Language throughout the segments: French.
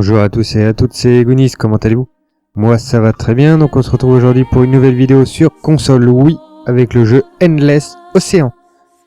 Bonjour à tous et à toutes, c'est Gounis, comment allez-vous? Moi ça va très bien, donc on se retrouve aujourd'hui pour une nouvelle vidéo sur console Wii avec le jeu Endless Ocean.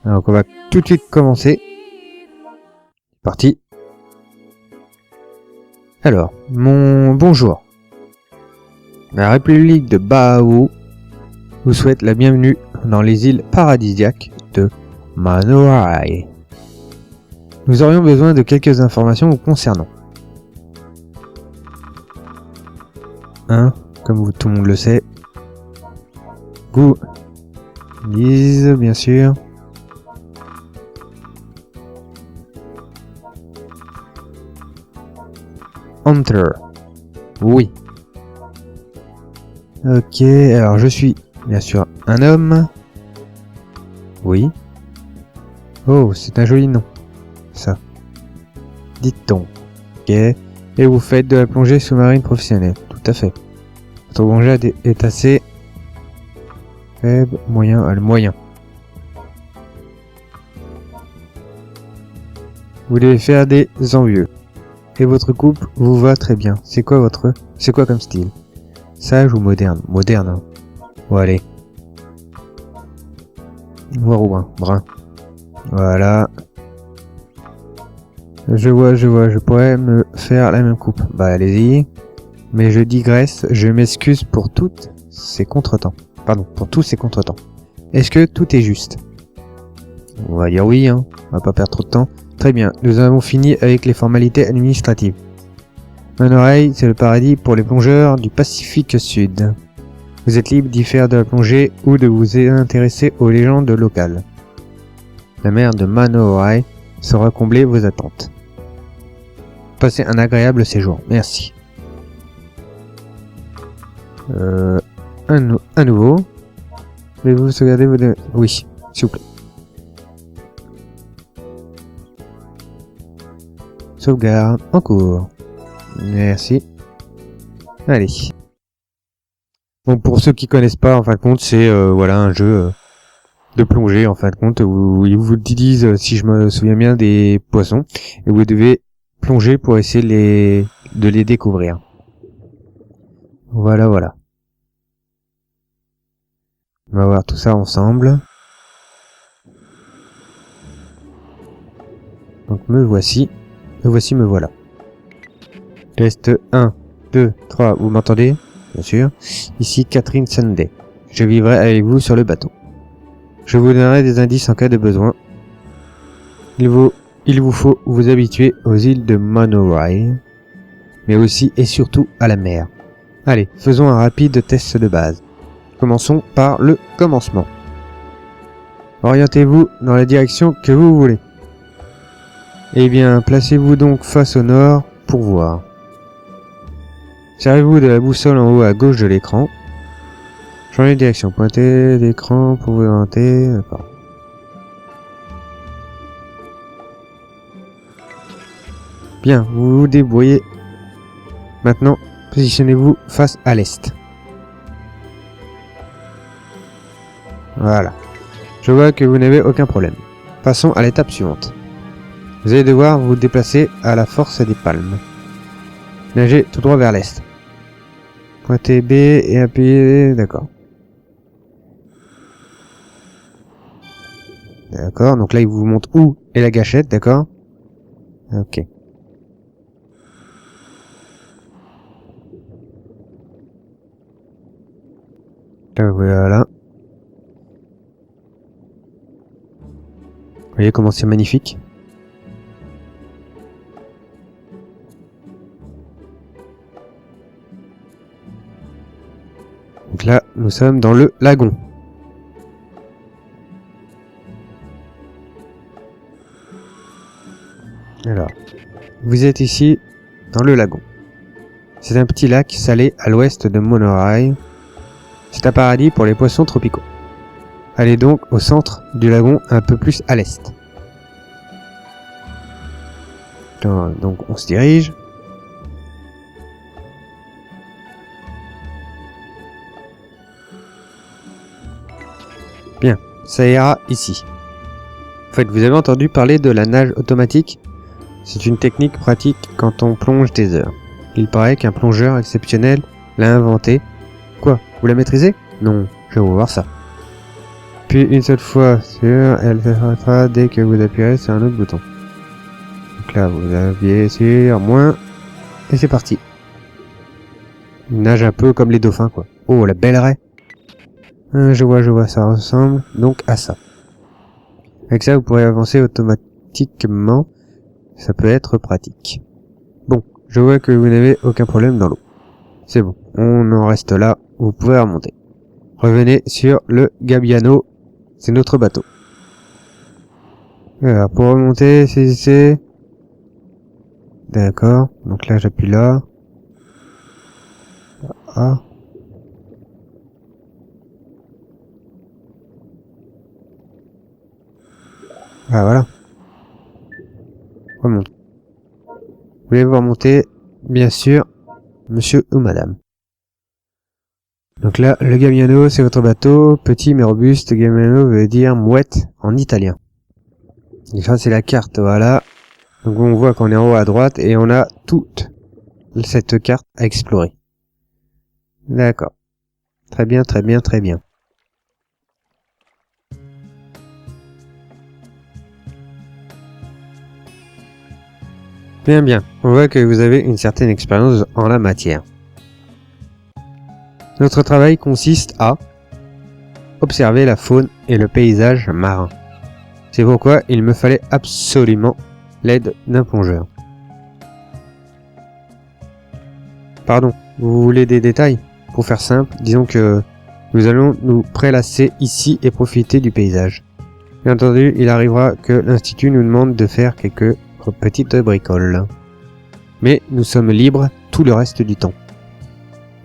Alors on va tout de suite commencer. Parti. Alors, bonjour. La République de Baao vous souhaite la bienvenue dans les îles paradisiaques de Manorai. Nous aurions besoin de quelques informations vous concernant. 1. Comme tout le monde le sait. Goodies, bien sûr. Hunter. Oui. Ok, alors je suis bien sûr un homme. Oui. Oh, c'est un joli nom. Ça. Dites donc. Ok. Et vous faites de la plongée sous-marine professionnelle. Tout à fait. Votre plongée est assez faible, moyen, le moyen. Vous devez faire des envieux. Et votre couple vous va très bien. C'est quoi comme style? Sage ou moderne? Moderne, hein. Bon, allez. Noir ou brun. Voilà. Je vois, je pourrais me faire la même coupe. Bah, allez-y. Mais je digresse, je m'excuse pour toutes ces contretemps. Pardon, pour tous ces contretemps. Est-ce que tout est juste? On va dire oui, hein. On va pas perdre trop de temps. Très bien, nous avons fini avec les formalités administratives. Manorai, c'est le paradis pour les plongeurs du Pacifique Sud. Vous êtes libre d'y faire de la plongée ou de vous intéresser aux légendes locales. La mer de Manorai saura combler vos attentes. Passez un agréable séjour. Merci. À nouveau. Voulez-vous sauvegarder vos... Oui, s'il vous plaît. Sauvegarde en cours. Merci. Allez. Bon, pour ceux qui connaissent pas, en fin de compte, c'est voilà un jeu de plongée, en fin de compte, où ils vous disent, si je me souviens bien, des poissons, et vous devez plonger pour essayer de les découvrir. Voilà. On va voir tout ça ensemble. Donc me voici. Me voilà. Test 1, 2, 3, vous m'entendez? Bien sûr. Ici Catherine Sunday. Je vivrai avec vous sur le bateau. Je vous donnerai des indices en cas de besoin. Il vous faut vous habituer aux îles de Manorai, mais aussi et surtout à la mer. Allez, faisons un rapide test de base. Commençons par le commencement. Orientez-vous dans la direction que vous voulez. Eh bien, placez-vous donc face au nord pour voir. Servez-vous de la boussole en haut à gauche de l'écran. Changez de direction. Pointez l'écran pour vous orienter. D'accord. Bien, vous vous débrouillez. Maintenant, positionnez-vous face à l'est. Voilà. Je vois que vous n'avez aucun problème. Passons à l'étape suivante. Vous allez devoir vous déplacer à la force des palmes. Nagez tout droit vers l'est. Pointez B et appuyez... D'accord. D'accord, donc là il vous montre où est la gâchette, d'accord? Ok. Voilà. Vous voyez comment c'est magnifique? Donc là, nous sommes dans le lagon. Alors, vous êtes ici dans le lagon. C'est un petit lac salé à l'ouest de Manorai. C'est un paradis pour les poissons tropicaux. Allez donc au centre du lagon, un peu plus à l'est. Donc on se dirige. Bien, ça ira ici. En fait, vous avez entendu parler de la nage automatique? C'est une technique pratique quand on plonge des heures. Il paraît qu'un plongeur exceptionnel l'a inventé. Quoi? Vous la maîtrisez? Non, je vais voir ça. Puis une seule fois sur, elle s'arrêtera dès que vous appuierez sur un autre bouton. Donc là, vous appuyez sur moins, et c'est parti. Il nage un peu comme les dauphins, quoi. Oh, la belle raie. Je vois, ça ressemble donc à ça. Avec ça, vous pourrez avancer automatiquement. Ça peut être pratique. Bon, je vois que vous n'avez aucun problème dans l'eau. C'est bon, on en reste là, vous pouvez remonter. Revenez sur le Gabbiano, c'est notre bateau. Alors, pour remonter, saisissez. D'accord, donc là j'appuie là. Ah. Ah voilà. Remonte. Voulez-vous remonter? Bien sûr, monsieur ou madame. Donc là, le Gabbiano, c'est votre bateau. Petit mais robuste, Gabbiano veut dire mouette en italien. Et ça, c'est la carte, voilà. Donc on voit qu'on est en haut à droite et on a toute cette carte à explorer. D'accord. Très bien, très bien, très bien. Bien, bien. On voit que vous avez une certaine expérience en la matière. Notre travail consiste à observer la faune et le paysage marin. C'est pourquoi il me fallait absolument l'aide d'un plongeur. Pardon, vous voulez des détails? Pour faire simple, disons que nous allons nous prélasser ici et profiter du paysage. Bien entendu, il arrivera que l'Institut nous demande de faire quelques petites bricoles. Mais nous sommes libres tout le reste du temps.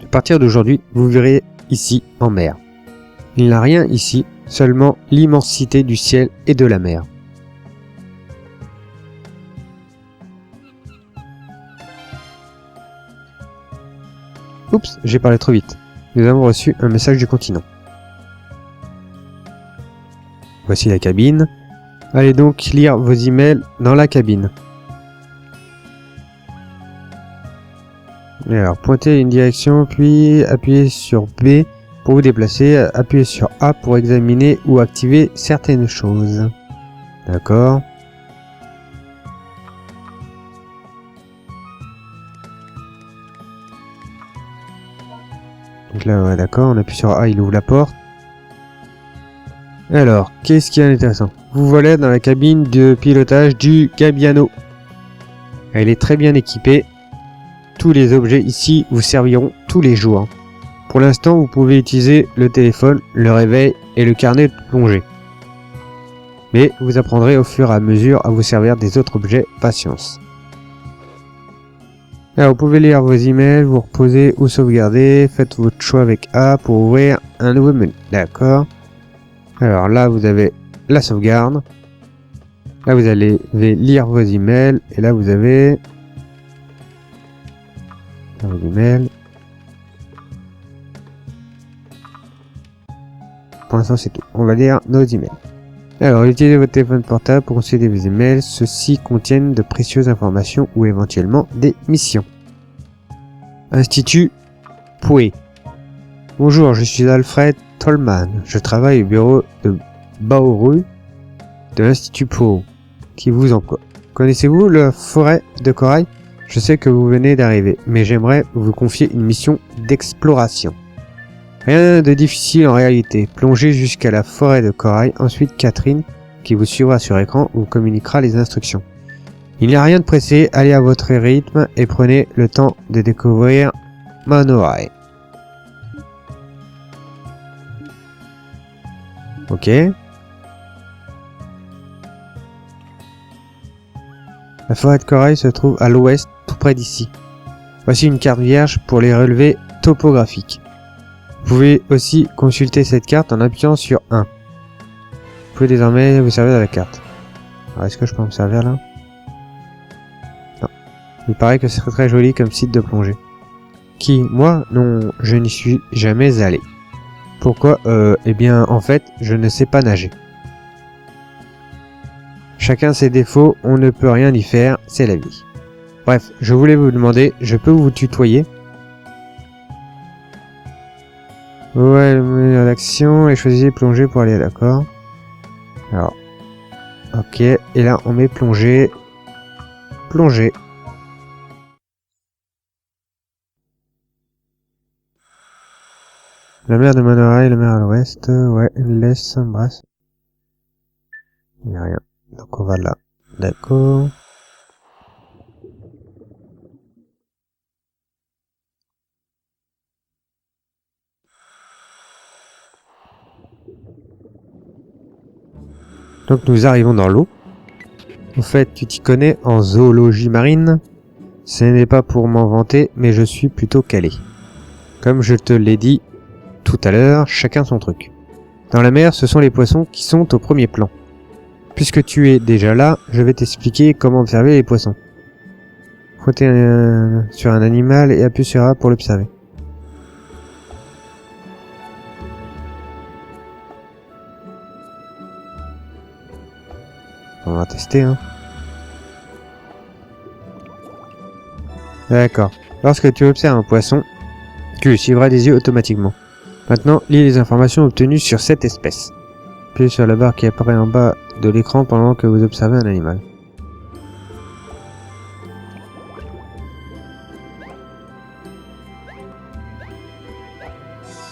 À partir d'aujourd'hui, vous verrez ici en mer. Il n'y a rien ici, seulement l'immensité du ciel et de la mer. Oups, j'ai parlé trop vite. Nous avons reçu un message du continent. Voici la cabine. Allez donc lire vos emails dans la cabine. Et alors, pointez une direction, puis appuyez sur B pour vous déplacer. Appuyez sur A pour examiner ou activer certaines choses. D'accord. Donc là, ouais, d'accord, on appuie sur A, il ouvre la porte. Alors, qu'est-ce qu'il y a d'intéressant? Vous voilà dans la cabine de pilotage du Gabbiano. Elle est très bien équipée. Tous les objets ici vous serviront tous les jours. Pour l'instant, vous pouvez utiliser le téléphone, le réveil et le carnet de plongée. Mais vous apprendrez au fur et à mesure à vous servir des autres objets, patience. Alors, vous pouvez lire vos emails, vous reposer ou sauvegarder. Faites votre choix avec A pour ouvrir un nouveau menu. D'accord. Alors là, vous avez la sauvegarde. Là, vous allez lire vos emails. Et là, vous avez vos emails. Pour l'instant, c'est tout. On va lire nos emails. Alors, utilisez votre téléphone portable pour consulter vos emails. Ceux-ci contiennent de précieuses informations ou éventuellement des missions. Institut Pouet. Bonjour, je suis Alfred Tolman. Je travaille au bureau de Baoru de l'Institut Pouet qui vous emploie. Connaissez-vous la forêt de corail? Je sais que vous venez d'arriver, mais j'aimerais vous confier une mission d'exploration. Rien de difficile en réalité. Plongez jusqu'à la forêt de corail, ensuite Catherine, qui vous suivra sur écran, vous communiquera les instructions. Il n'y a rien de pressé, allez à votre rythme et prenez le temps de découvrir Manoae. Ok. La forêt de corail se trouve à l'ouest, tout près d'ici. Voici une carte vierge pour les relevés topographiques. Vous pouvez aussi consulter cette carte en appuyant sur 1. Vous pouvez désormais vous servir de la carte. Alors, est-ce que je peux me servir là? Non. Il paraît que c'est très joli comme site de plongée. Qui? Moi? Non, je n'y suis jamais allé. Pourquoi? Eh bien, en fait, je ne sais pas nager. Chacun ses défauts, on ne peut rien y faire, c'est la vie. Bref, je voulais vous demander, je peux vous tutoyer? Ouais, le menu d'action et choisissez plonger pour aller, d'accord. Alors, ok, et là on met plonger. Plonger. La mer de Manorai, la mer à l'ouest, ouais, laisse s'embrasse. Il n'y a rien. Donc on va là. D'accord. Donc nous arrivons dans l'eau. En fait, tu t'y connais en zoologie marine. Ce n'est pas pour m'en vanter, mais je suis plutôt calé. Comme je te l'ai dit tout à l'heure, chacun son truc. Dans la mer, ce sont les poissons qui sont au premier plan. Puisque tu es déjà là, je vais t'expliquer comment observer les poissons. Frotter sur un animal et appuyer sur A pour l'observer. On va tester, hein. D'accord. Lorsque tu observes un poisson, tu le suivras des yeux automatiquement. Maintenant, lis les informations obtenues sur cette espèce. Appuyez sur la barre qui apparaît en bas de l'écran pendant que vous observez un animal.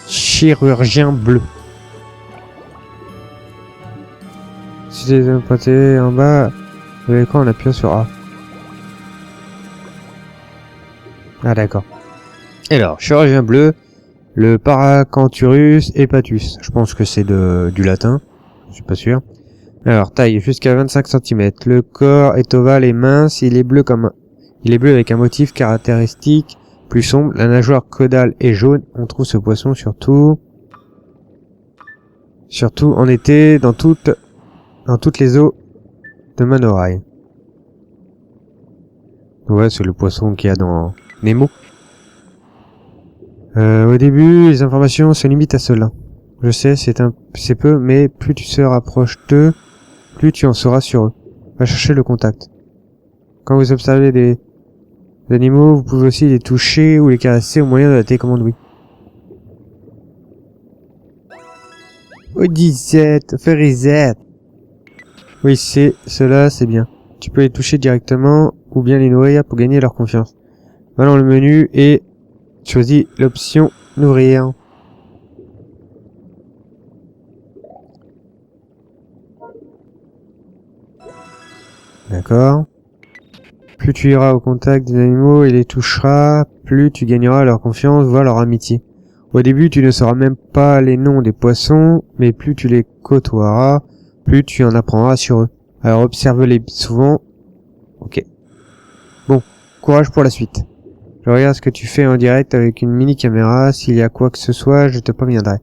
Chirurgien bleu. Si tu les pointés en bas de l'écran en appuyant sur A. Ah d'accord. Alors, chirurgien bleu, le Paracanthurus hepatus. Je pense que c'est du latin, je suis pas sûr. Alors, taille jusqu'à 25 cm. Le corps est ovale et mince, il est bleu avec un motif caractéristique plus sombre. La nageoire caudale est jaune. On trouve ce poisson surtout en été dans toutes les eaux de Manorai. Ouais, c'est le poisson qu'il y a dans Nemo. Au début, les informations se limitent à cela. Je sais, c'est peu, mais plus tu se rapproches d'eux, plus tu en sauras sur eux. Va chercher le contact. Quand vous observez des animaux, vous pouvez aussi les toucher ou les caresser au moyen de la télécommande Wii. Odyssette, fais reset. Oui, cela, c'est bien. Tu peux les toucher directement ou bien les nourrir pour gagner leur confiance. Va dans le menu et choisis l'option nourrir. D'accord. Plus tu iras au contact des animaux et les toucheras, plus tu gagneras leur confiance, voire leur amitié. Au début, tu ne sauras même pas les noms des poissons, mais plus tu les côtoieras, plus tu en apprendras sur eux. Alors observe-les souvent. Ok. Bon, courage pour la suite. Je regarde ce que tu fais en direct avec une mini caméra. S'il y a quoi que ce soit, je te préviendrai.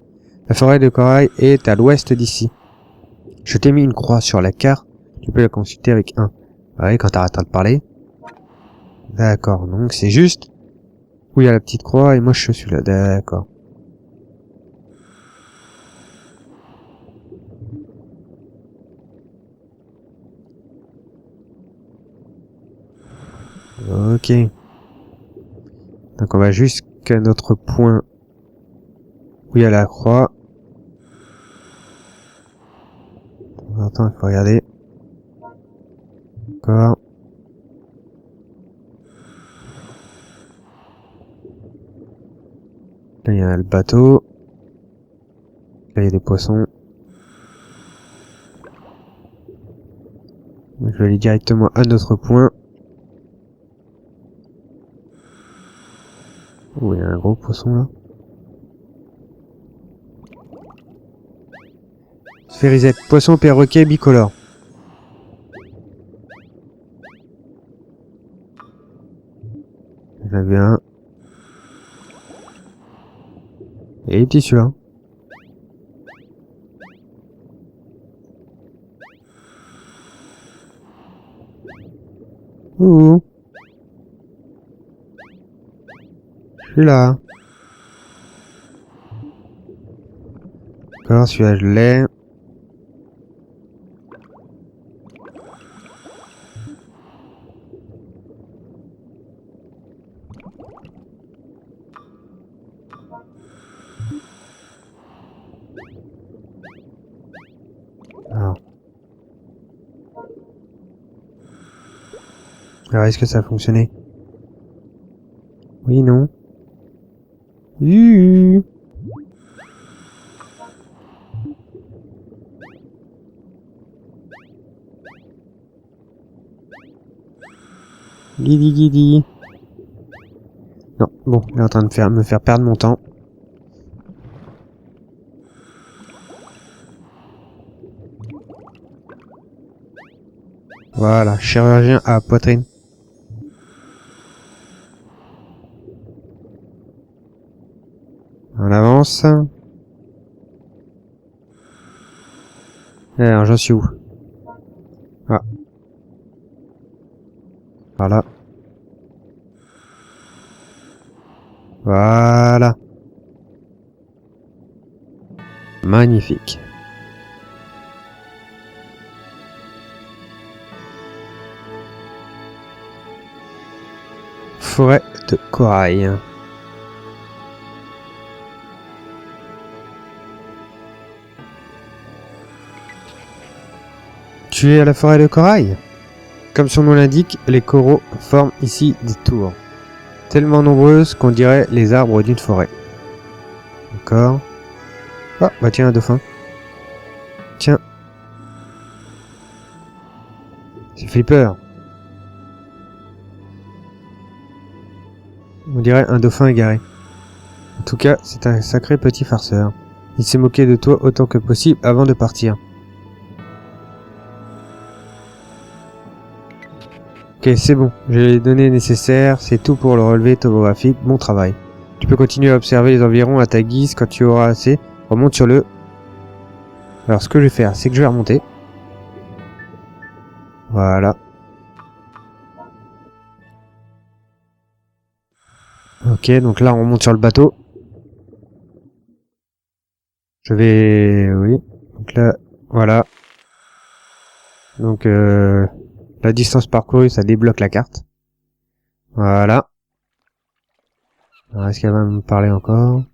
La forêt de corail est à l'ouest d'ici. Je t'ai mis une croix sur la carte. Tu peux la consulter avec 1. Ouais, quand t'arrêtes de parler. D'accord, donc c'est juste où il y a la petite croix et moi je suis là. D'accord. Ok. Donc on va jusqu'à notre point où il y a la croix. Attends, il faut regarder. D'accord. Là il y a le bateau. Là il y a des poissons. Je vais aller directement à notre point. Oh, il y a un gros poisson là. Sphérisette, poisson perroquet bicolore. J'en avais un. Et les petits celui-là. Ouh. Je suis là. D'accord, celui-là je l'ai. Alors, est-ce que ça a fonctionné? Oui, non. Guidi guidi. Non, bon, il est en train de me faire perdre mon temps. Voilà, chirurgien à poitrine. On avance. Alors, j'en suis où? Ah. Par là. Voilà. Magnifique. Forêt de corail. Tu es à la forêt de corail? Comme son nom l'indique, les coraux forment ici des tours, tellement nombreuses qu'on dirait les arbres d'une forêt. D'accord. Ah, bah tiens, un dauphin. Tiens. C'est flipper. On dirait un dauphin égaré. En tout cas, c'est un sacré petit farceur. Il s'est moqué de toi autant que possible avant de partir. Ok, c'est bon. J'ai les données nécessaires. C'est tout pour le relevé topographique. Bon travail. Tu peux continuer à observer les environs à ta guise. Quand tu auras assez, remonte sur le... Alors, ce que je vais faire, c'est que je vais remonter. Voilà. Ok, donc là, on remonte sur le bateau. Je vais... Oui. Donc là, voilà. Donc, la distance parcourue, ça débloque la carte. Voilà. Alors, est-ce qu'elle va me parler encore?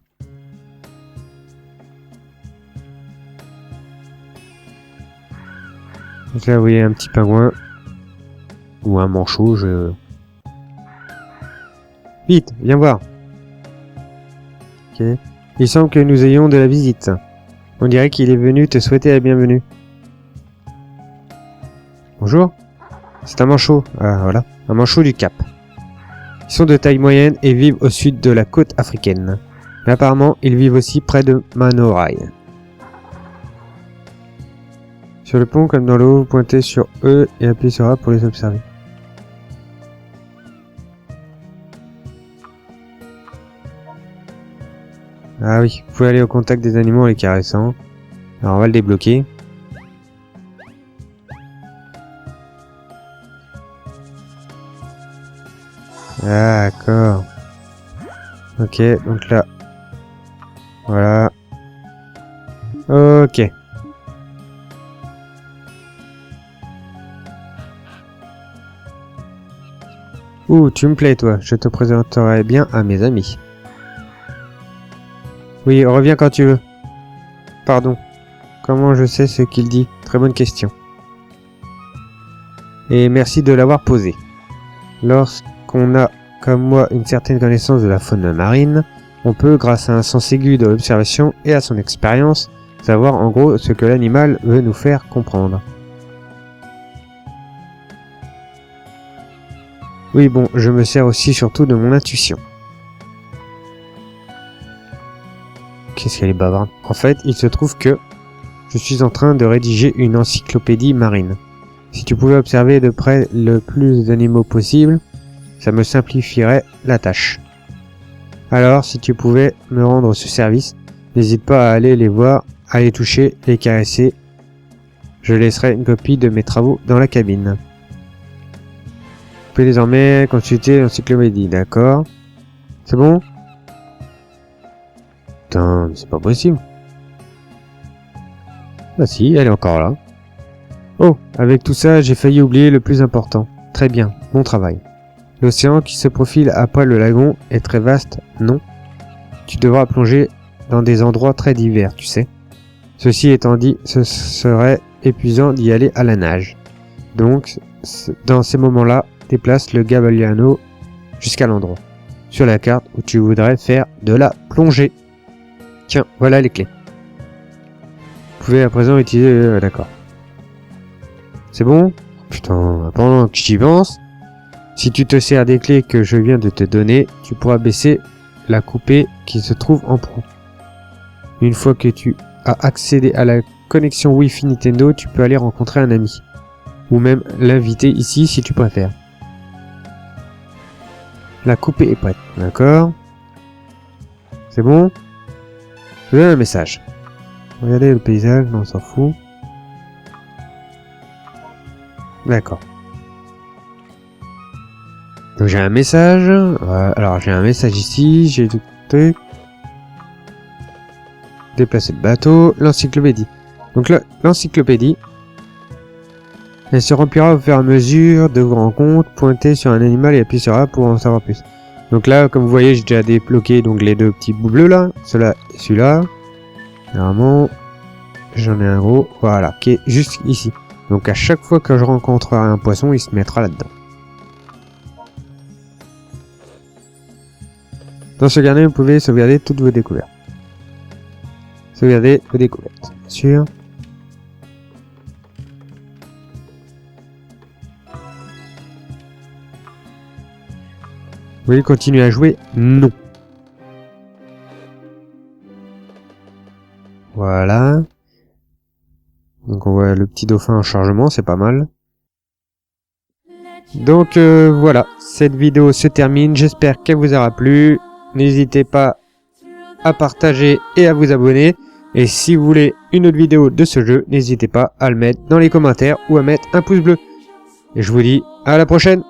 Donc là, vous voyez un petit pingouin. Ou un manchot, Vite, viens voir. Ok. Il semble que nous ayons de la visite. On dirait qu'il est venu te souhaiter la bienvenue. Bonjour. C'est un manchot. Ah, voilà. Un manchot du Cap. Ils sont de taille moyenne et vivent au sud de la côte africaine. Mais apparemment, ils vivent aussi près de Manorai. Sur le pont, comme dans l'eau, vous pointez sur eux et appuyez sur A pour les observer. Ah oui, vous pouvez aller au contact des animaux en les caressant. Alors on va le débloquer. D'accord. Ok, donc là. Voilà. Ok. Ouh, tu me plais toi, je te présenterai bien à mes amis. Oui, reviens quand tu veux. Pardon. Comment je sais ce qu'il dit? Très bonne question. Et merci de l'avoir posé. Lorsqu'on a, comme moi, une certaine connaissance de la faune marine, on peut, grâce à un sens aigu de l'observation et à son expérience, savoir en gros ce que l'animal veut nous faire comprendre. Oui, bon, je me sers aussi surtout de mon intuition. Qu'est-ce qu'elle est bavarde. En fait, il se trouve que je suis en train de rédiger une encyclopédie marine. Si tu pouvais observer de près le plus d'animaux possible, ça me simplifierait la tâche. Alors, si tu pouvais me rendre ce service, n'hésite pas à aller les voir, à les toucher, les caresser. Je laisserai une copie de mes travaux dans la cabine. Vous pouvez désormais consulter l'encyclopédie, d'accord? C'est bon? Putain, mais c'est pas possible. Bah si, elle est encore là. Oh, avec tout ça, j'ai failli oublier le plus important. Très bien, bon travail. L'océan qui se profile après le lagon est très vaste, non? Tu devras plonger dans des endroits très divers, tu sais. Ceci étant dit, ce serait épuisant d'y aller à la nage. Donc, dans ces moments-là, déplace le Gabaliano jusqu'à l'endroit sur la carte où tu voudrais faire de la plongée. Tiens, voilà les clés. Vous pouvez à présent utiliser... d'accord. C'est bon? Putain, pendant que j'y pense, si tu te sers des clés que je viens de te donner, tu pourras baisser la coupée qui se trouve en pro. Une fois que tu as accédé à la connexion Wi-Fi Nintendo, tu peux aller rencontrer un ami. Ou même l'inviter ici si tu préfères. La coupée est prête, d'accord? C'est bon? Je vous donne un message. Regardez le paysage, non, on s'en fout. D'accord. Donc j'ai un message. Alors j'ai un message ici, j'ai tout truc. Déplacer le bateau, l'encyclopédie. Donc là, l'encyclopédie, elle se remplira au fur et à mesure de vos rencontres. Pointez sur un animal et appuyez sur A pour en savoir plus. Donc là, comme vous voyez, j'ai déjà débloqué donc les deux petits bouts bleus là, celui-là et celui-là. Normalement, j'en ai un gros, voilà, qui est juste ici. Donc à chaque fois que je rencontrerai un poisson, il se mettra là-dedans. Dans ce carnet, vous pouvez sauvegarder toutes vos découvertes. Sauvegardez vos découvertes, bien sûr. Vous voulez continuer à jouer? Non. Voilà. Donc on voit le petit dauphin en chargement, c'est pas mal. Donc voilà, cette vidéo se termine, j'espère qu'elle vous aura plu. N'hésitez pas à partager et à vous abonner. Et si vous voulez une autre vidéo de ce jeu, n'hésitez pas à le mettre dans les commentaires ou à mettre un pouce bleu. Et je vous dis à la prochaine!